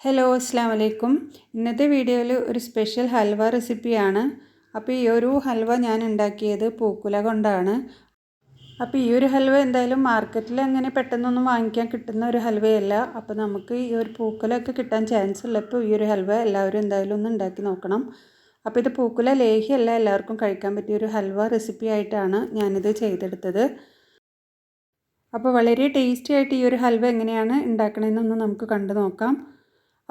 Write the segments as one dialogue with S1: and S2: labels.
S1: Hello അസ്സാം വലൈക്കും. ഇന്നത്തെ വീഡിയോയിൽ ഒരു സ്പെഷ്യൽ ഹൽവ റെസിപ്പിയാണ്. അപ്പോൾ ഈ ഒരു ഹൽവ ഞാൻ ഉണ്ടാക്കിയത് പൂക്കുല കൊണ്ടാണ്. അപ്പോൾ ഈ ഒരു ഹൽവ എന്തായാലും മാർക്കറ്റിൽ അങ്ങനെ പെട്ടെന്നൊന്നും വാങ്ങിക്കാൻ കിട്ടുന്ന ഒരു ഹൽവയല്ല. അപ്പോൾ നമുക്ക് ഈ ഒരു പൂക്കുലൊക്കെ കിട്ടാൻ ചാൻസ് ഉള്ളപ്പോൾ ഈ ഒരു ഹൽവ എല്ലാവരും എന്തായാലും ഒന്ന് ഉണ്ടാക്കി നോക്കണം. അപ്പോൾ ഇത് പൂക്കുല ലേഹ്യമല്ല, എല്ലാവർക്കും കഴിക്കാൻ പറ്റിയ ഒരു ഹൽവ റെസിപ്പി ആയിട്ടാണ് ഞാനിത് ചെയ്തെടുത്തത്. അപ്പോൾ വളരെ ടേസ്റ്റി ആയിട്ട് ഈ ഒരു ഹൽവ എങ്ങനെയാണ് ഉണ്ടാക്കണമെന്നൊന്ന് നമുക്ക് കണ്ടു നോക്കാം.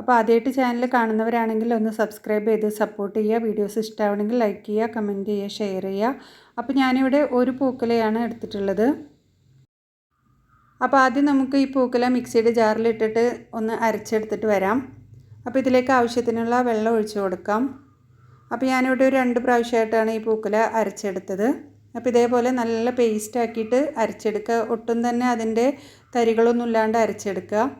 S1: അപ്പോൾ ആദ്യമായിട്ട് ചാനൽ കാണുന്നവരാണെങ്കിൽ ഒന്ന് സബ്സ്ക്രൈബ് ചെയ്ത് സപ്പോർട്ട് ചെയ്യുക. വീഡിയോസ് ഇഷ്ടമാണെങ്കിൽ ലൈക്ക് ചെയ്യുക, കമൻറ്റ് ചെയ്യുക, ഷെയർ ചെയ്യുക. അപ്പോൾ ഞാനിവിടെ ഒരു പൂക്കുലയാണ് എടുത്തിട്ടുള്ളത്. അപ്പോൾ ആദ്യം നമുക്ക് ഈ പൂക്കുല മിക്സിയുടെ ജാറിലിട്ടിട്ട് ഒന്ന് അരച്ചെടുത്തിട്ട് വരാം. അപ്പോൾ ഇതിലേക്ക് ആവശ്യത്തിനുള്ള വെള്ളം ഒഴിച്ചു കൊടുക്കാം. അപ്പോൾ ഞാനിവിടെ ഒരു 2 പ്രാവശ്യമായിട്ടാണ് ഈ പൂക്കുല അരച്ചെടുത്തത്. അപ്പോൾ ഇതേപോലെ നല്ല പേസ്റ്റ് ആക്കിയിട്ട് അരച്ചെടുക്കുക. ഒട്ടും തന്നെ അതിൻ്റെ തരികളൊന്നും ഇല്ലാണ്ട് അരച്ചെടുക്കുക.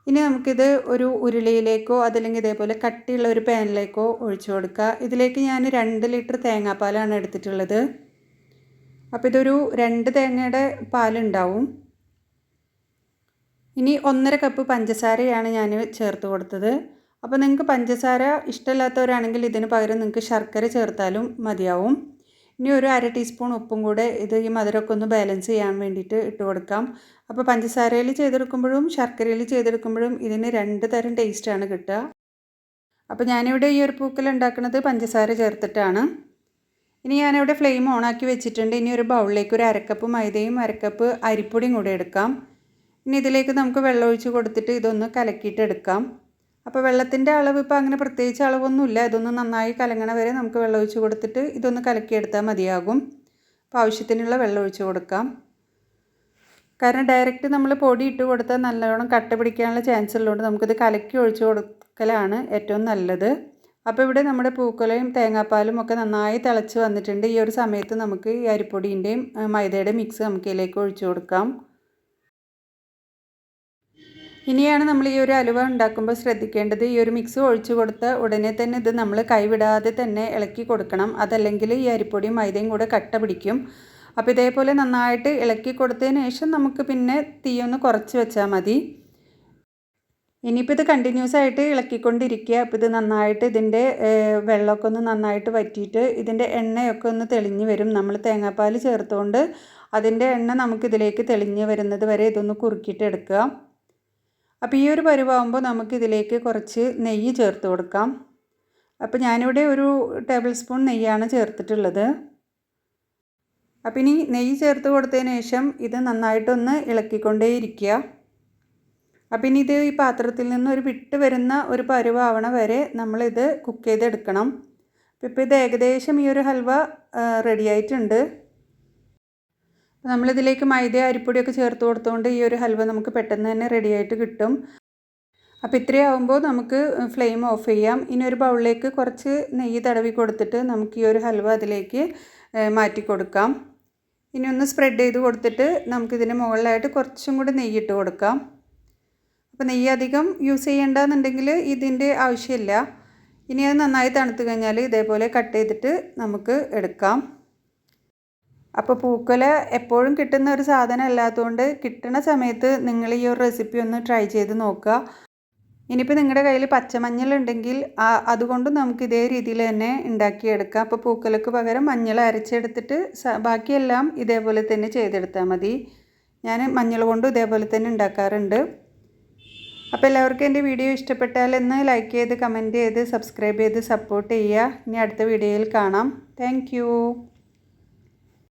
S1: ഇനി നമുക്കിത് ഒരു ഉരുളിയിലേക്കോ അതല്ലെങ്കിൽ ഇതേപോലെ കട്ടിയുള്ള ഒരു പാനിലേക്കോ ഒഴിച്ചു കൊടുക്കുക. ഇതിലേക്ക് ഞാൻ 2 ലിറ്റർ തേങ്ങാപ്പാലാണ് എടുത്തിട്ടുള്ളത്. അപ്പോൾ ഇതൊരു 2 തേങ്ങയുടെ പാലുണ്ടാവും. ഇനി 1.5 കപ്പ് പഞ്ചസാരയാണ് ഞാൻ ചേർത്ത് കൊടുത്തത്. അപ്പോൾ നിങ്ങൾക്ക് പഞ്ചസാര ഇഷ്ടമില്ലാത്തവരാണെങ്കിൽ ഇതിന് പകരം നിങ്ങൾക്ക് ശർക്കര ചേർത്താലും മതിയാവും. ഇനി ഒരു 1/2 ടീസ്പൂൺ ഉപ്പും കൂടെ ഈ മധുരമൊക്കെ ഒന്ന് ബാലൻസ് ചെയ്യാൻ വേണ്ടിയിട്ട് ഇട്ട് കൊടുക്കാം. അപ്പോൾ പഞ്ചസാരയിൽ ചെയ്തെടുക്കുമ്പോഴും ശർക്കരയിൽ ചെയ്തെടുക്കുമ്പോഴും ഇതിന് 2 തരം ടേസ്റ്റാണ് കിട്ടുക. അപ്പോൾ ഞാനിവിടെ ഈ ഒരു പൂക്കൽ ഉണ്ടാക്കുന്നത് പഞ്ചസാര ചേർത്തിട്ടാണ്. ഇനി ഞാനിവിടെ ഫ്ലെയിം ഓണാക്കി വെച്ചിട്ടുണ്ട്. ഇനി ഒരു ബൗളിലേക്ക് ഒരു 1/2 കപ്പ് മൈദയും 1/2 കപ്പ് അരിപ്പൊടിയും കൂടെ എടുക്കാം. ഇനി ഇതിലേക്ക് നമുക്ക് വെള്ളം ഒഴിച്ച് കൊടുത്തിട്ട് ഇതൊന്ന് കലക്കിയിട്ട് എടുക്കാം. അപ്പോൾ വെള്ളത്തിൻ്റെ അളവ് ഇപ്പോൾ അങ്ങനെ പ്രത്യേകിച്ച് അളവൊന്നുമില്ല. ഇതൊന്ന് നന്നായി കലങ്ങണ വരെ നമുക്ക് വെള്ളം ഒഴിച്ച് കൊടുത്തിട്ട് ഇതൊന്ന് കലക്കിയെടുത്താൽ മതിയാകും. അപ്പോൾ ആവശ്യത്തിനുള്ള വെള്ളം ഒഴിച്ച് കൊടുക്കാം. കാരണം ഡയറക്റ്റ് നമ്മൾ പൊടി ഇട്ട് കൊടുത്താൽ നല്ലോണം കട്ട പിടിക്കാനുള്ള ചാൻസ് ഉള്ളതുകൊണ്ട് നമുക്കിത് കലക്കി ഒഴിച്ച് കൊടുക്കലാണ് ഏറ്റവും നല്ലത്. അപ്പോൾ ഇവിടെ നമ്മുടെ പൂക്കുലയും തേങ്ങാപ്പാലും ഒക്കെ നന്നായി തിളച്ച് വന്നിട്ടുണ്ട്. ഈ ഒരു സമയത്ത് നമുക്ക് ഈ അരിപ്പൊടിൻ്റെയും മൈദയുടെയും മിക്സ് നമുക്ക് ഇതിലേക്ക് ഒഴിച്ച് കൊടുക്കാം. ഇനിയാണ് നമ്മൾ ഈ ഒരു ഹലുവ ഉണ്ടാക്കുമ്പോൾ ശ്രദ്ധിക്കേണ്ടത്, ഈ ഒരു മിക്സ് ഒഴിച്ചു കൊടുത്ത ഉടനെ തന്നെ ഇത് നമ്മൾ കൈവിടാതെ തന്നെ ഇളക്കി കൊടുക്കണം. അതല്ലെങ്കിൽ ഈ അരിപ്പൊടിയും മൈദയും കൂടെ കട്ട പിടിക്കും. അപ്പോൾ ഇതേപോലെ നന്നായിട്ട് ഇളക്കി കൊടുത്തതിന് ശേഷം നമുക്ക് പിന്നെ തീയൊന്ന് കുറച്ച് വെച്ചാൽ മതി. ഇനിയിപ്പോൾ ഇത് കണ്ടിന്യൂസ് ആയിട്ട് ഇളക്കിക്കൊണ്ടിരിക്കുക. അപ്പോൾ ഇത് നന്നായിട്ട് ഇതിൻ്റെ വെള്ളമൊക്കെ ഒന്ന് നന്നായിട്ട് വറ്റിയിട്ട് ഇതിൻ്റെ എണ്ണയൊക്കെ ഒന്ന് തെളിഞ്ഞ് വരും. നമ്മൾ തേങ്ങാപ്പാൽ ചേർത്തുകൊണ്ട് അതിൻ്റെ എണ്ണ നമുക്കിതിലേക്ക് തെളിഞ്ഞ് വരുന്നത് വരെ ഇതൊന്ന് കുറുക്കിയിട്ട് എടുക്കുക. അപ്പോൾ ഈ ഒരു പരുവാകുമ്പോൾ നമുക്കിതിലേക്ക് കുറച്ച് നെയ്യ് ചേർത്ത് കൊടുക്കാം. അപ്പോൾ ഞാനിവിടെ ഒരു ടേബിൾ സ്പൂൺ നെയ്യാണ് ചേർത്തിട്ടുള്ളത്. അപ്പോൾ ഇനി നെയ്യ് ചേർത്ത് കൊടുത്തതിന് ശേഷം ഇത് നന്നായിട്ടൊന്ന് ഇളക്കിക്കൊണ്ടേയിരിക്കുക. അപ്പോൾ ഇനി ഇത് ഈ പാത്രത്തിൽ നിന്ന് ഒരു വിട്ട് വരുന്ന ഒരു പരുവാവണ വരെ നമ്മളിത് കുക്ക് ചെയ്തെടുക്കണം. ഇപ്പോൾ ഇത് ഏകദേശം ഈ ഒരു ഹൽവ റെഡി ആയിട്ടുണ്ട്. നമ്മളിതിലേക്ക് മൈദ അരിപ്പൊടിയൊക്കെ ചേർത്ത് കൊടുത്തുകൊണ്ട് ഈ ഒരു ഹൽവ നമുക്ക് പെട്ടെന്ന് തന്നെ റെഡി ആയിട്ട് കിട്ടും. അപ്പോൾ ഇത്രയാവുമ്പോൾ നമുക്ക് ഫ്ലെയിം ഓഫ് ചെയ്യാം. ഇനി ഒരു ബൗളിലേക്ക് കുറച്ച് നെയ്യ് തടവി കൊടുത്തിട്ട് നമുക്ക് ഈ ഒരു ഹൽവ അതിലേക്ക് മാറ്റി കൊടുക്കാം. ഇനി ഒന്ന് സ്പ്രെഡ് ചെയ്ത് കൊടുത്തിട്ട് നമുക്കിതിന് മുകളിലായിട്ട് കുറച്ചും കൂടി നെയ്യ് ഇട്ട് കൊടുക്കാം. അപ്പോൾ നെയ്യ് അധികം യൂസ് ചെയ്യേണ്ടെന്നുണ്ടെങ്കിൽ ഇതിൻ്റെ ആവശ്യമില്ല. ഇനി അത് നന്നായി തണുത്ത് കഴിഞ്ഞാൽ ഇതേപോലെ കട്ട് ചെയ്തിട്ട് നമുക്ക് എടുക്കാം. അപ്പോൾ പൂക്കുല എപ്പോഴും കിട്ടുന്ന ഒരു സാധനം അല്ലാത്തതുകൊണ്ട് കിട്ടുന്ന സമയത്ത് നിങ്ങൾ ഈ ഒരു റെസിപ്പി ഒന്ന് ട്രൈ ചെയ്ത് നോക്കുക. ഇനിയിപ്പോൾ നിങ്ങളുടെ കയ്യിൽ പച്ചമഞ്ഞൾ ഉണ്ടെങ്കിൽ അതുകൊണ്ട് നമുക്ക് ഇതേ രീതിയിൽ തന്നെ ഉണ്ടാക്കിയെടുക്കാം. അപ്പോൾ പൂക്കുലക്ക് പകരം മഞ്ഞൾ അരച്ചെടുത്തിട്ട് ബാക്കിയെല്ലാം ഇതേപോലെ തന്നെ ചെയ്തെടുത്താൽ മതി. ഞാൻ മഞ്ഞൾ കൊണ്ടും ഇതേപോലെ തന്നെ ഉണ്ടാക്കാറുണ്ട്. അപ്പോൾ എല്ലാവർക്കും എൻ്റെ വീഡിയോ ഇഷ്ടപ്പെട്ടാൽ ഒന്ന് ലൈക്ക് ചെയ്ത് കമൻറ്റ് ചെയ്ത് സബ്സ്ക്രൈബ് ചെയ്ത് സപ്പോർട്ട് ചെയ്യുക. ഇനി അടുത്ത വീഡിയോയിൽ കാണാം. താങ്ക്